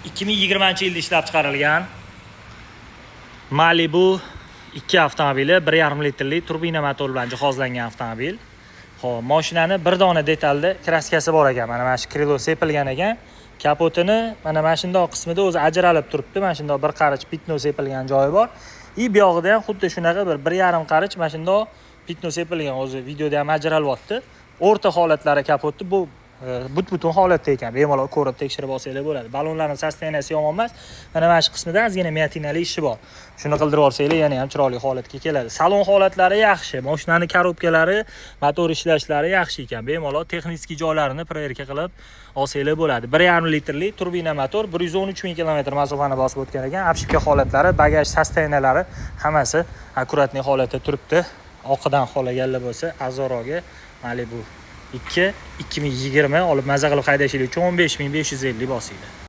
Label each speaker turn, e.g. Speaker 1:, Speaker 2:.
Speaker 1: 2020-yilda ishlab chiqarilgan Malibu 2 avtomobili 1,5 litrli turbina motor bilan jihozlangan avtomobil. Xo'p, mashinani bir dona detalda kraskasi bor ekan. Mana shu krilo sepilgan ekan. Kapotini mana shundoq qismida o'zi ajralib turibdi. Mana shundoq bir qarich pitno sepilgan joyi bor. Bu yog'ida ham xuddi shunaqa 1,5 qarich mana shundoq pitno sepilgan, o'zi videoda ham ajralyapti. O'rta holatlari kapotni bu butun holatda ekan. Bemalol ko'rib tekshirib olsanglar bo'ladi. Balonlarning sosteniyasi yomon emas. Mana shu qismida ozgina miyatinali ishi bor. Shuni qildirib olsanglar yana ham chiroyli holatga keladi. Salon holatlari yaxshi. Mashinaning korobkalari, motor ishlashlari yaxshi ekan. Bemalol texnik joylarini proverka qilib olsanglar bo'ladi. 1,5 litrli turbina motor 113 ming kilometr masofani bosib o'tgan ekan. Obshipka holatlari, bagaj sosteniyalari hammasi akkuratniy holatda turibdi. Oqidan xolaganlar bo'lsa, Azoroga Malibu 2 2020 olib maza qilib haydashingiz uchun 15.550 bosinglar.